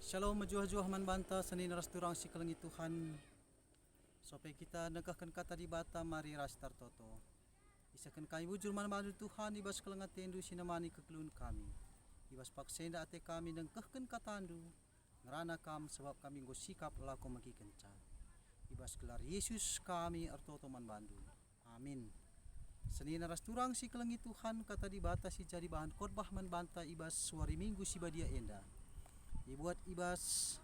Shalom majuah-juah man banta sanin rasturang si kalangi Tuhan. Supaya kita negahkan kata di bata mari rastar toto. Isakan kami bujur man bantu Tuhan ibas kalangat tendu sinamani kekelun kami. Ibas paksenda ate kami nengkahkan katandu. Ngerana kam sebab kami sikap laku magi kenca. Ibas kelar Yesus kami artoto man bantu. Amin. Senin rasturang si kalangi Tuhan kata di bata si jadi bahan khotbah man banta ibas suari minggu si badia enda. Dibuat ibas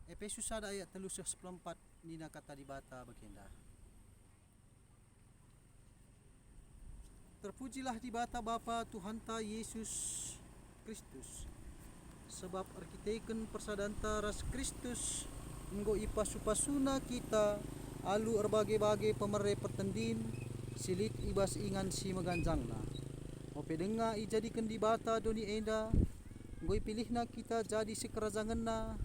Efesus ada ayat 3:14 nina kata di bata bagenda. Terpujilah di bata Bapa Tuhan ta Yesus Kristus. Sebab arkiteken persadanta ras Kristus nggo ipasupasuna kita alu erbage-bage pemere pertendin silit ibas ingan si meganjangna. Opedenga ijadikan di bata doni enda ngoi pilihna kita jadi sekerazanganna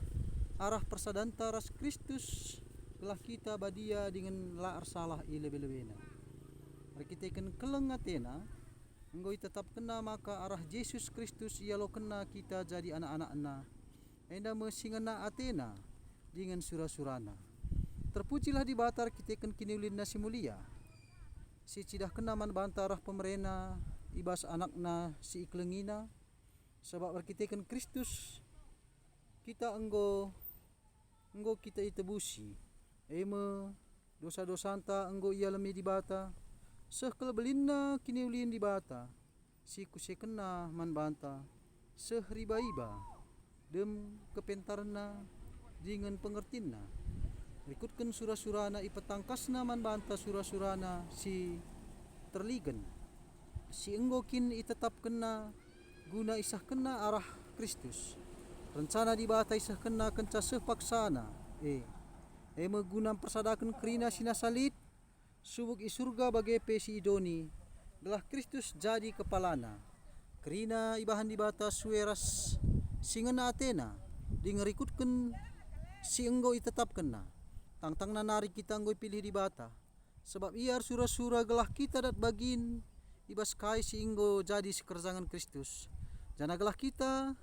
arah persadanta ras Kristus telah kita badia dengan laar salah ilebe-lebena. Kita ikan keleng atena ngoi tetap kena maka arah Yesus Kristus ia lo kena kita jadi anak-anakna. Enda mesingana atena dengan surah-surana. Terpujilah di batar kita ikan kini ulin nasi mulia. Si cidah kena man bantarah pemerena ibas anakna si iklengina. Sebab arkiteken Kristus kita enggo kita itebusi eme dosa-dosa anta enggo ia lemi di bata seh kelebelinna kini ulin di bata si kusekena man banta seh riba-iba dem kepentarna dengan pengertinna ikutkan surah-surana ipetangkasna man banta surah-surana si terligen si enggo kin itetap kena guna isah kena arah Kristus. Rencana di bata isah kena kenca sepaksana. Eme guna persadakan kerina sinasalit subuk i surga bagai pesi idoni. Gelah Kristus jadi kepalana. Kerina ibahan di bata sueras singena atena. Di ngerikutkan si enggo itetap kena. Tang-tang nanari kita enggo pilih di bata. Sebab iar surah-surah gelah kita dat bagin ibas kai si enggo jadi sekerzangan Kristus. Janagalah kita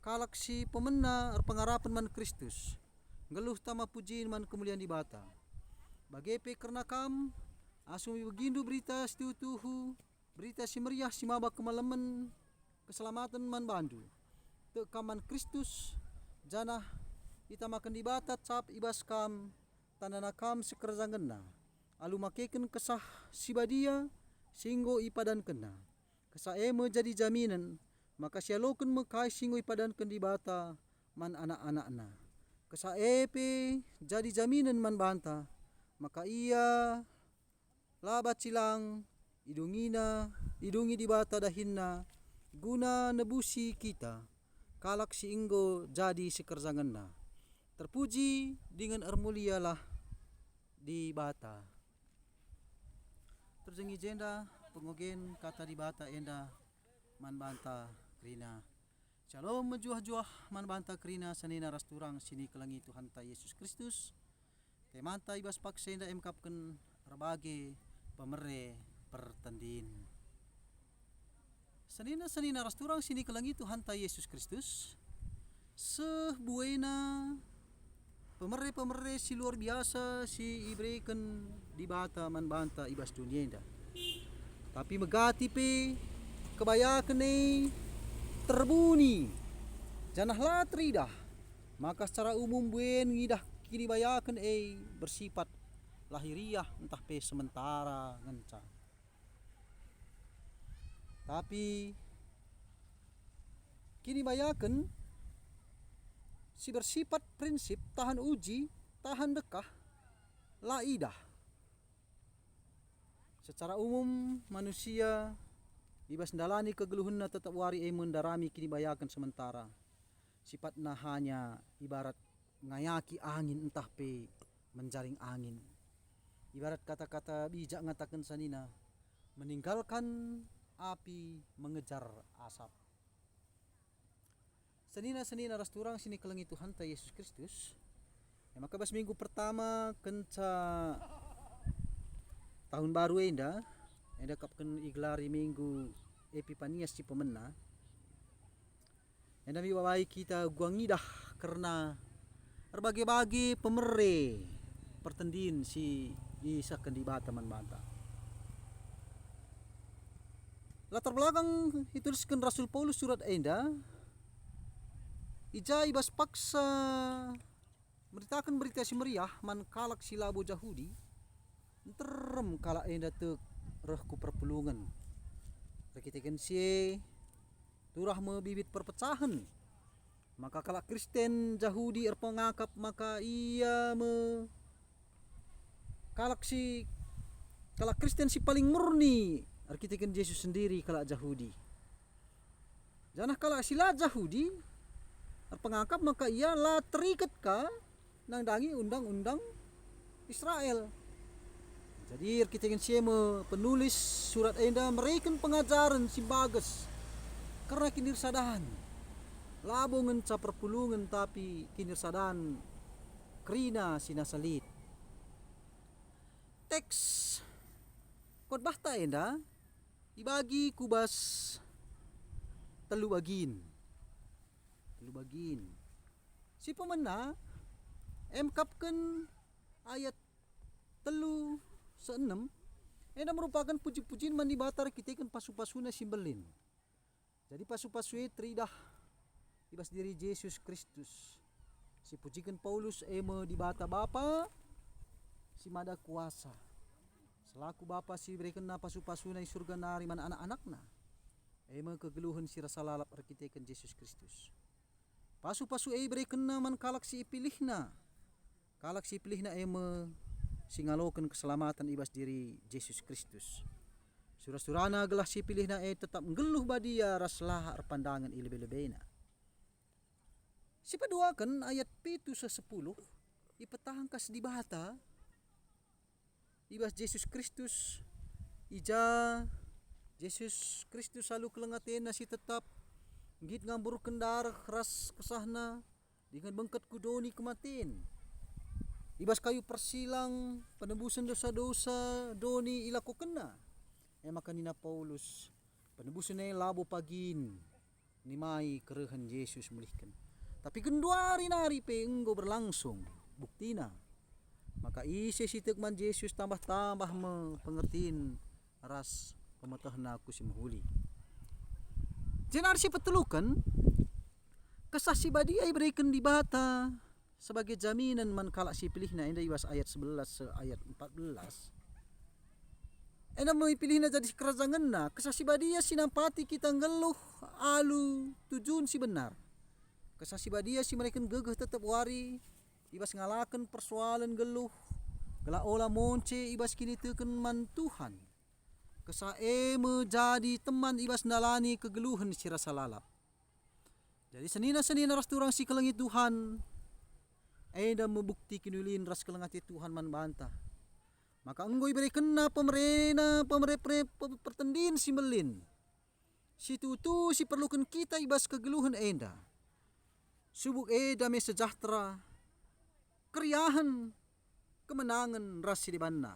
kalak si pemena pengarapan man Kristus. Ngeluh tama pujiin man kemuliaan di bata. Bagepe karena kam asumi begindu berita setutuhu berita si meriah si mabak kemalaman keselamatan man bandu. Te kaman Kristus janah itamakan di bata cap ibas kam tanana kam sekerzangenna. Alu makeken kesah si badia singgo ipadan kena. Kesah eme jadi jaminan maka sialoken mekai singoi padankan di bata man anak-anakna. Kesa epe jadi jaminan man banta maka ia labat silang idungi di bata dahinna guna nebusi kita kalak si inggo jadi sekerzanganna. Terpuji dengan ermulialah di bata. Terjengi jenda pengogen kata di bata enda man banta krina. Shalom menjuah-juah man banta krina sanina rasturang sini kelangi Tuhan ta Yesus Kristus. Temanta ibas paksenda emkapken rabage pemere pertendin. Sanina rasturang sini kelangi Tuhan ta Yesus Kristus. Sebuena pemere si luar biasa si ibrekan di bata man banta ibas dunia. Tapi megati pe kebayakan terbuni janah latri dah maka secara umum buen ngidah kini bayakan bersifat lahiriah entah pe sementara ngenca. Tapi kini bayakan si bersifat prinsip tahan uji tahan dekah laidah. Secara umum manusia ibas ndalani kegeluhunna tetap wari mendarami kini bayakan sementara. Sifatna hanya ibarat ngayaki angin entah pe menjaring angin. Ibarat kata-kata bijak ngatakan sanina meninggalkan api mengejar asap. Senina rasturang sini kelengi Tuhan ta Yesus Kristus. Ya, maka bas minggu pertama kenca tahun baru enda kapken iglari minggu Epifanias si pemena Yang dami babai kita guangidah karena berbagai-bagai pemere pertendin si isakan di bata man banta. Latar belakang dituliskan Rasul Paulus surat enda ija ibas paksa meritakan berita si meriah man kalak si labo Yahudi terem kala enda tek rehku perpulungan rekitekan si turah me bibit perpecahan maka kalak Kristen Yahudi erpengakap maka ia me kalak Kristen si paling murni arkitekan Yesus sendiri kalak Yahudi janah kalak sila Yahudi erpengakap maka ia la terikat ka nang dangi undang-undang Israel. Jadi arkitekan siya penulis surat enda mereken pengajaran si bagas karena kinirsadan labongan sa perpulungan tapi kinirsadan krina sinasalit. Teks khotbah ta enda ibagi kubas telu bagin. Si pemena emkapkan ayat telu seenem enda merupakan puji-pujian mandi batar kitekan pasu-pasuna simbelin. Jadi pasu-pasu tridah ibas diri Yesus Kristus. Si pujikan Paulus eme di bata Bapa si mada kuasa. Selaku Bapa si berikan na pasu-pasuna i surga nari man anak-anakna. Eme kegeluhan si rasa lalap arkitekan Yesus Kristus. Pasu-pasu berikan na man kalak si ipilihna. Kalak si ipilihna eme singalokan keselamatan ibas diri Yesus Kristus. Surah-surana gelah si pilihna tetap ngeluh badia raslah pandangan ilebe-lebena. Si paduakan ayat 7-10 ipetahangkas di bata ibas Yesus Kristus ija Yesus Kristus selalu kelengatena si tetap git ngambur kendar ras kesahna dengan bengket kudoni kematin ibas kayu persilang penebusan dosa-dosa doni ilakukena maka nina Paulus penebusan labo pagin ni mai kerehan Yesus mulihkan tapi genduari nari pe enggo berlangsung buktina maka isi sitek man Yesus tambah-tambah pengertiin ras pemetahna aku si mahuli jenar si petelukan kesah si badia berikan di bata sebagai jaminan man kalak si pilihna enda ibas ayat 11 ayat 14 ena mau pilihna jadi kerazangan na kesasi badia sinampati kita ngeluh alu tujuan si benar kesasi badia si mereka gegeh tetap wari ibas ngalakan persoalan geluh gela ola monce ibas kini teken man Tuhan kesa menjadi teman ibas nalani kegeluhan si rasa lalap jadi senina ras turang si kelengi Tuhan eda membukti kinulin ras kelengati Tuhan man bantah maka enggo iberikan na pemerena pertendin si melin si tutu si perlukan kita ibas kegeluhan enda subuk damai sejahtera keriahan kemenangan ras si dibanna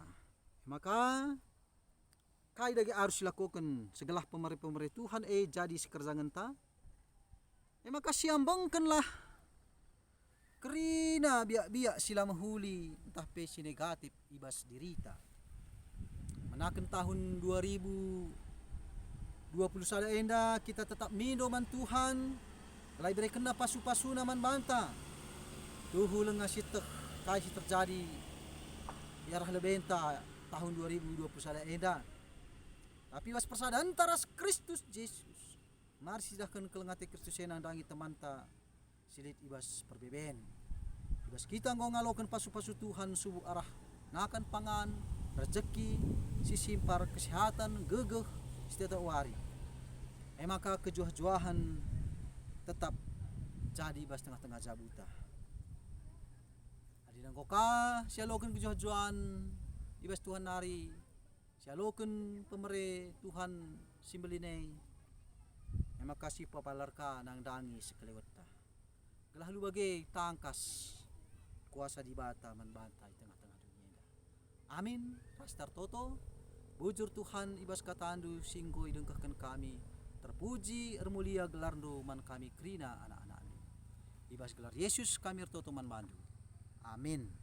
maka kai dagi harus dilakukan segala pemere Tuhan jadi sekerzangan ta maka siambangkanlah kerina biak-biak sila mahuli entah pesi negatif ibas dirita menakan tahun 2021 enda kita tetap mindoman Tuhan lai berikan na pasu-pasu naman banta tuhu lenga sitek kai terjadi biarah lebenta tahun 2021 enda tapi was persadaran taras Kristus Yesus mari sidahkan kelengate Kristus enang dangi temanta silit ibas perbeben ibas kita ngalokan pasu-pasu Tuhan subuh arah nakan pangan rezeki sisimpar kesehatan gegeh setiap wari maka kejuah-juahan tetap jadi ibas tengah-tengah jabuta adinang koka sialokan kejuah-juahan ibas Tuhan nari sialokan pemere Tuhan simbelinei maka si papalarka nang dangi sekelewata gelah lu bagai tangkas kuasa di bata man bantai tengah-tengah dunia. Amin. Pastor Toto, bujur Tuhan ibas katandu singgo idengkahkan kami Terpuji ermulia gelarno man kami kerina anak-anakmu. Ibas gelar Yesus kami ertoto man mandu. Amin.